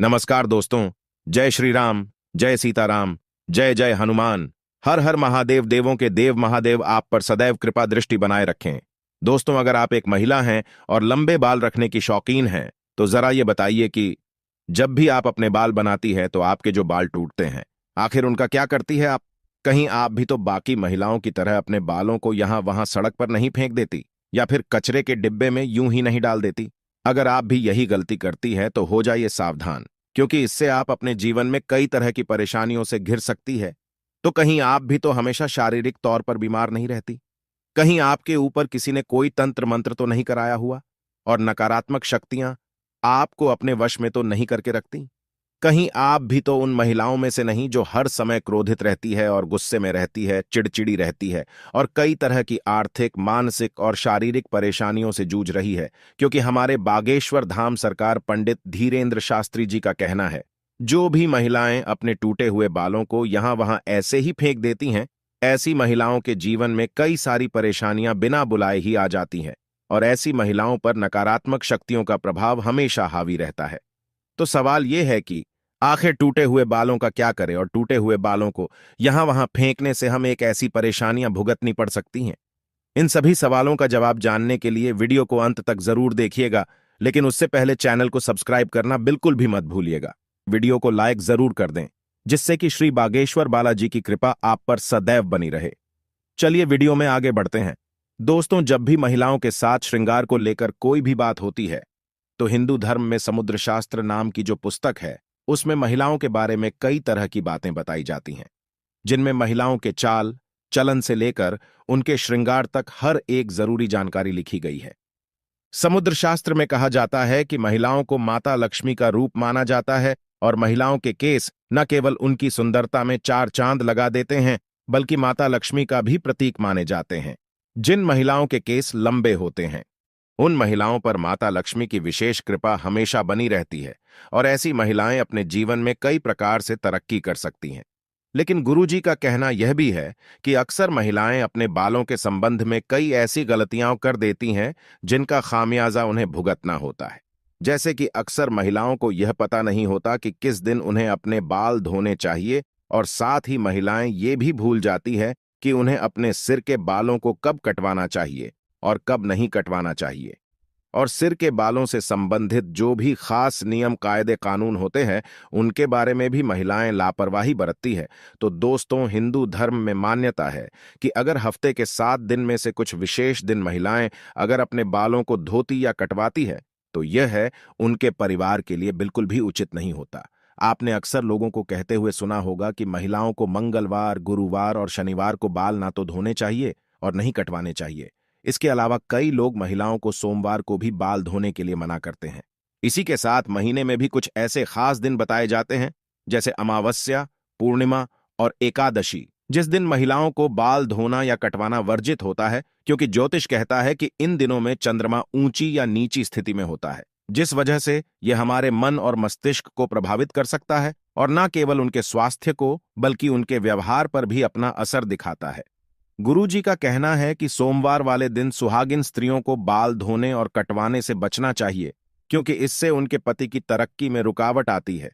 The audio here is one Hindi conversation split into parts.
नमस्कार दोस्तों। जय श्री राम, जय सीताराम, जय जय हनुमान। हर हर महादेव। देवों के देव महादेव आप पर सदैव कृपा दृष्टि बनाए रखें। दोस्तों, अगर आप एक महिला हैं और लंबे बाल रखने की शौकीन हैं तो जरा ये बताइए कि जब भी आप अपने बाल बनाती है तो आपके जो बाल टूटते हैं, आखिर उनका क्या करती है आप? कहीं आप भी तो बाकी महिलाओं की तरह अपने बालों को यहां वहां सड़क पर नहीं फेंक देती या फिर कचरे के डिब्बे में यूं ही नहीं डाल देती? अगर आप भी यही गलती करती हैं तो हो जाइए सावधान, क्योंकि इससे आप अपने जीवन में कई तरह की परेशानियों से घिर सकती है। तो कहीं आप भी तो हमेशा शारीरिक तौर पर बीमार नहीं रहती? कहीं आपके ऊपर किसी ने कोई तंत्र मंत्र तो नहीं कराया हुआ और नकारात्मक शक्तियां आपको अपने वश में तो नहीं करके रखती? कहीं आप भी तो उन महिलाओं में से नहीं जो हर समय क्रोधित रहती है और गुस्से में रहती है, चिड़चिड़ी रहती है और कई तरह की आर्थिक, मानसिक और शारीरिक परेशानियों से जूझ रही है? क्योंकि हमारे बागेश्वर धाम सरकार पंडित धीरेन्द्र शास्त्री जी का कहना है, जो भी महिलाएं अपने टूटे हुए बालों को यहां वहां ऐसे ही फेंक देती हैं, ऐसी महिलाओं के जीवन में कई सारी परेशानियां बिना बुलाए ही आ जाती हैं और ऐसी महिलाओं पर नकारात्मक शक्तियों का प्रभाव हमेशा हावी रहता है। तो सवाल यह है कि आखिर टूटे हुए बालों का क्या करें और टूटे हुए बालों को यहां वहां फेंकने से हमें एक ऐसी परेशानियां भुगतनी पड़ सकती हैं? इन सभी सवालों का जवाब जानने के लिए वीडियो को अंत तक जरूर देखिएगा, लेकिन उससे पहले चैनल को सब्सक्राइब करना बिल्कुल भी मत भूलिएगा। वीडियो को लाइक जरूर कर दें, जिससे कि श्री बागेश्वर बालाजी की कृपा आप पर सदैव बनी रहे। चलिए वीडियो में आगे बढ़ते हैं। दोस्तों, जब भी महिलाओं के साथ श्रृंगार को लेकर कोई भी बात होती है तो हिंदू धर्म में समुद्र शास्त्र नाम की जो पुस्तक है, उसमें महिलाओं के बारे में कई तरह की बातें बताई जाती हैं, जिनमें महिलाओं के चाल चलन से लेकर उनके श्रृंगार तक हर एक जरूरी जानकारी लिखी गई है। समुद्र शास्त्र में कहा जाता है कि महिलाओं को माता लक्ष्मी का रूप माना जाता है और महिलाओं के केस न केवल उनकी सुंदरता में चार चांद लगा देते हैं, बल्कि माता लक्ष्मी का भी प्रतीक माने जाते हैं। जिन महिलाओं के केस लंबे होते हैं, उन महिलाओं पर माता लक्ष्मी की विशेष कृपा हमेशा बनी रहती है और ऐसी महिलाएं अपने जीवन में कई प्रकार से तरक्की कर सकती हैं। लेकिन गुरुजी का कहना यह भी है कि अक्सर महिलाएं अपने बालों के संबंध में कई ऐसी गलतियां कर देती हैं जिनका खामियाजा उन्हें भुगतना होता है। जैसे कि अक्सर महिलाओं को यह पता नहीं होता कि किस दिन उन्हें अपने बाल धोने चाहिए, और साथ ही महिलाएं ये भी भूल जाती है कि उन्हें अपने सिर के बालों को कब कटवाना चाहिए और कब नहीं कटवाना चाहिए। और सिर के बालों से संबंधित जो भी खास नियम कायदे कानून होते हैं, उनके बारे में भी महिलाएं लापरवाही बरतती है। तो दोस्तों, हिंदू धर्म में मान्यता है कि अगर हफ्ते के 7 दिन में से कुछ विशेष दिन महिलाएं अगर अपने बालों को धोती या कटवाती है तो यह है उनके परिवार के लिए बिल्कुल भी उचित नहीं होता। आपने अक्सर लोगों को कहते हुए सुना होगा कि महिलाओं को मंगलवार, गुरुवार और शनिवार को बाल ना तो धोने चाहिए और नहीं कटवाने चाहिए। इसके अलावा कई लोग महिलाओं को सोमवार को भी बाल धोने के लिए मना करते हैं। इसी के साथ महीने में भी कुछ ऐसे खास दिन बताए जाते हैं, जैसे अमावस्या, पूर्णिमा और एकादशी, जिस दिन महिलाओं को बाल धोना या कटवाना वर्जित होता है, क्योंकि ज्योतिष कहता है कि इन दिनों में चंद्रमा ऊंची या नीची स्थिति में होता है, जिस वजह से यह हमारे मन और मस्तिष्क को प्रभावित कर सकता है और न केवल उनके स्वास्थ्य को बल्कि उनके व्यवहार पर भी अपना असर दिखाता है। गुरुजी का कहना है कि सोमवार वाले दिन सुहागिन स्त्रियों को बाल धोने और कटवाने से बचना चाहिए, क्योंकि इससे उनके पति की तरक्की में रुकावट आती है।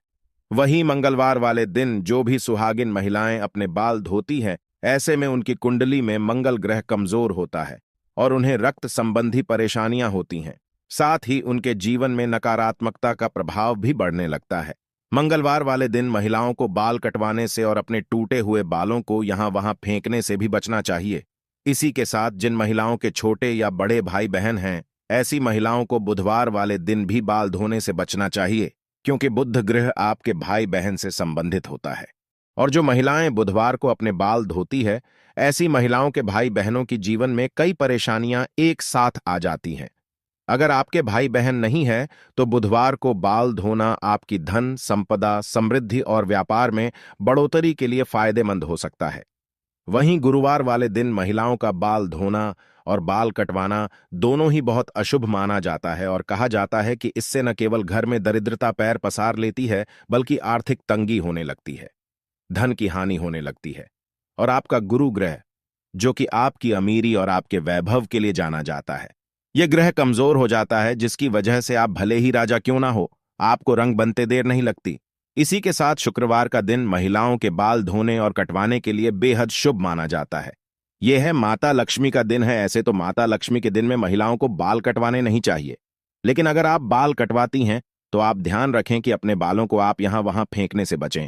वहीं मंगलवार वाले दिन जो भी सुहागिन महिलाएं अपने बाल धोती हैं, ऐसे में उनकी कुंडली में मंगल ग्रह कमजोर होता है और उन्हें रक्त संबंधी परेशानियां होती हैं। साथ ही उनके जीवन में नकारात्मकता का प्रभाव भी बढ़ने लगता है। मंगलवार वाले दिन महिलाओं को बाल कटवाने से और अपने टूटे हुए बालों को यहां वहां फेंकने से भी बचना चाहिए। इसी के साथ जिन महिलाओं के छोटे या बड़े भाई बहन हैं, ऐसी महिलाओं को बुधवार वाले दिन भी बाल धोने से बचना चाहिए, क्योंकि बुध ग्रह आपके भाई बहन से संबंधित होता है। और जो महिलाएं बुधवार को अपने बाल धोती है, ऐसी महिलाओं के भाई बहनों की जीवन में कई परेशानियां एक साथ आ जाती हैं। अगर आपके भाई बहन नहीं है तो बुधवार को बाल धोना आपकी धन, संपदा, समृद्धि और व्यापार में बढ़ोतरी के लिए फायदेमंद हो सकता है। वहीं गुरुवार वाले दिन महिलाओं का बाल धोना और बाल कटवाना दोनों ही बहुत अशुभ माना जाता है और कहा जाता है कि इससे न केवल घर में दरिद्रता पैर पसार लेती है, बल्कि आर्थिक तंगी होने लगती है, धन की हानि होने लगती है और आपका गुरु ग्रह, जो कि आपकी अमीरी और आपके वैभव के लिए जाना जाता है, यह ग्रह कमजोर हो जाता है, जिसकी वजह से आप भले ही राजा क्यों ना हो, आपको रंग बनते देर नहीं लगती। इसी के साथ शुक्रवार का दिन महिलाओं के बाल धोने और कटवाने के लिए बेहद शुभ माना जाता है। यह है माता लक्ष्मी का दिन है। ऐसे तो माता लक्ष्मी के दिन में महिलाओं को बाल कटवाने नहीं चाहिए, लेकिन अगर आप बाल कटवाती हैं तो आप ध्यान रखें कि अपने बालों को आप यहां वहां फेंकने से बचें।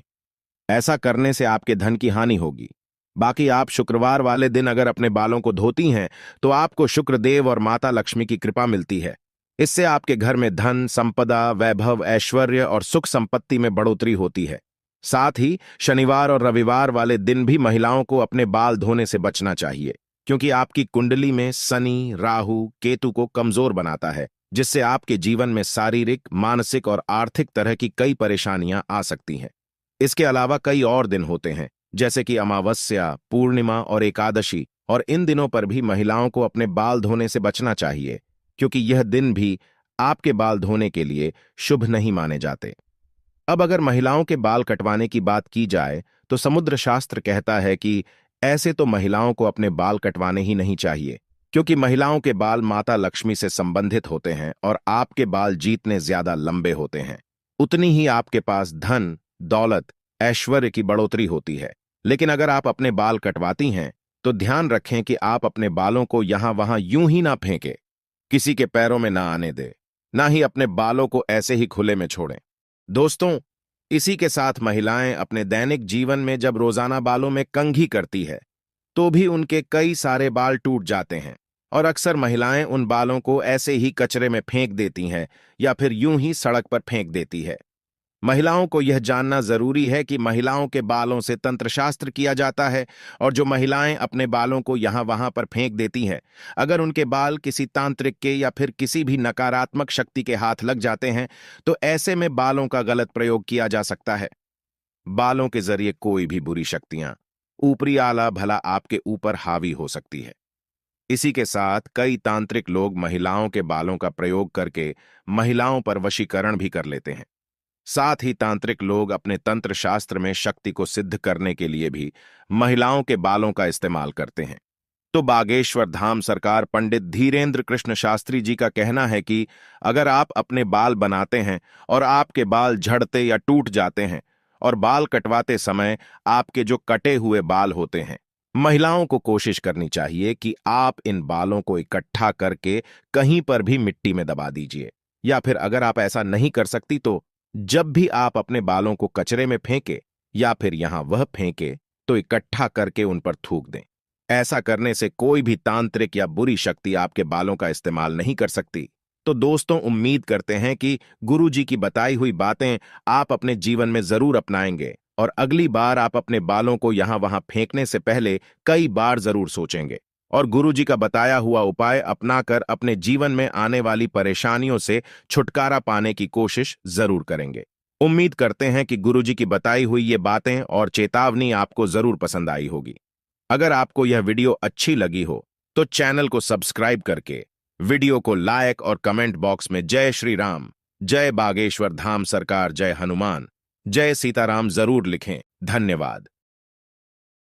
ऐसा करने से आपके धन की हानि होगी। बाकी आप शुक्रवार वाले दिन अगर अपने बालों को धोती हैं तो आपको शुक्रदेव और माता लक्ष्मी की कृपा मिलती है। इससे आपके घर में धन, संपदा, वैभव, ऐश्वर्य और सुख संपत्ति में बढ़ोतरी होती है। साथ ही शनिवार और रविवार वाले दिन भी महिलाओं को अपने बाल धोने से बचना चाहिए, क्योंकि आपकी कुंडली में शनि, राहु, केतु को कमजोर बनाता है, जिससे आपके जीवन में शारीरिक, मानसिक और आर्थिक तरह की कई परेशानियां आ सकती हैं। इसके अलावा कई और दिन होते हैं, जैसे कि अमावस्या, पूर्णिमा और एकादशी, और इन दिनों पर भी महिलाओं को अपने बाल धोने से बचना चाहिए, क्योंकि यह दिन भी आपके बाल धोने के लिए शुभ नहीं माने जाते। अब अगर महिलाओं के बाल कटवाने की बात की जाए तो समुद्र शास्त्र कहता है कि ऐसे तो महिलाओं को अपने बाल कटवाने ही नहीं चाहिए, क्योंकि महिलाओं के बाल माता लक्ष्मी से संबंधित होते हैं और आपके बाल जितने ज्यादा लंबे होते हैं उतनी ही आपके पास धन, दौलत, ऐश्वर्य की बढ़ोतरी होती है। लेकिन अगर आप अपने बाल कटवाती हैं तो ध्यान रखें कि आप अपने बालों को यहां वहां यूं ही ना फेंकें, किसी के पैरों में ना आने दें, ना ही अपने बालों को ऐसे ही खुले में छोड़ें। दोस्तों, इसी के साथ महिलाएं अपने दैनिक जीवन में जब रोजाना बालों में कंघी करती है तो भी उनके कई सारे बाल टूट जाते हैं, और अक्सर महिलाएं उन बालों को ऐसे ही कचरे में फेंक देती हैं या फिर यूं ही सड़क पर फेंक देती है। महिलाओं को यह जानना जरूरी है कि महिलाओं के बालों से तंत्रशास्त्र किया जाता है, और जो महिलाएं अपने बालों को यहां वहां पर फेंक देती हैं, अगर उनके बाल किसी तांत्रिक के या फिर किसी भी नकारात्मक शक्ति के हाथ लग जाते हैं तो ऐसे में बालों का गलत प्रयोग किया जा सकता है। बालों के जरिए कोई भी बुरी शक्तियां, ऊपरी आला भला आपके ऊपर हावी हो सकती है। इसी के साथ कई तांत्रिक लोग महिलाओं के बालों का प्रयोग करके महिलाओं पर वशीकरण भी कर लेते हैं। साथ ही तांत्रिक लोग अपने तंत्र शास्त्र में शक्ति को सिद्ध करने के लिए भी महिलाओं के बालों का इस्तेमाल करते हैं। तो बागेश्वर धाम सरकार पंडित धीरेन्द्र कृष्ण शास्त्री जी का कहना है कि अगर आप अपने बाल बनाते हैं और आपके बाल झड़ते या टूट जाते हैं और बाल कटवाते समय आपके जो कटे हुए बाल होते हैं, महिलाओं को कोशिश करनी चाहिए कि आप इन बालों को इकट्ठा करके कहीं पर भी मिट्टी में दबा दीजिए, या फिर अगर आप ऐसा नहीं कर सकती तो जब भी आप अपने बालों को कचरे में फेंके या फिर यहां वह फेंके तो इकट्ठा करके उन पर थूक दें। ऐसा करने से कोई भी तांत्रिक या बुरी शक्ति आपके बालों का इस्तेमाल नहीं कर सकती। तो दोस्तों, उम्मीद करते हैं कि गुरु जी की बताई हुई बातें आप अपने जीवन में जरूर अपनाएंगे और अगली बार आप अपने बालों को यहां वहां फेंकने से पहले कई बार जरूर सोचेंगे और गुरु जी का बताया हुआ उपाय अपनाकर अपने जीवन में आने वाली परेशानियों से छुटकारा पाने की कोशिश जरूर करेंगे। उम्मीद करते हैं कि गुरु जी की बताई हुई ये बातें और चेतावनी आपको जरूर पसंद आई होगी। अगर आपको यह वीडियो अच्छी लगी हो तो चैनल को सब्सक्राइब करके वीडियो को लाइक और कमेंट बॉक्स में जय श्री राम, जय बागेश्वर धाम सरकार, जय हनुमान, जय सीताराम जरूर लिखें। धन्यवाद।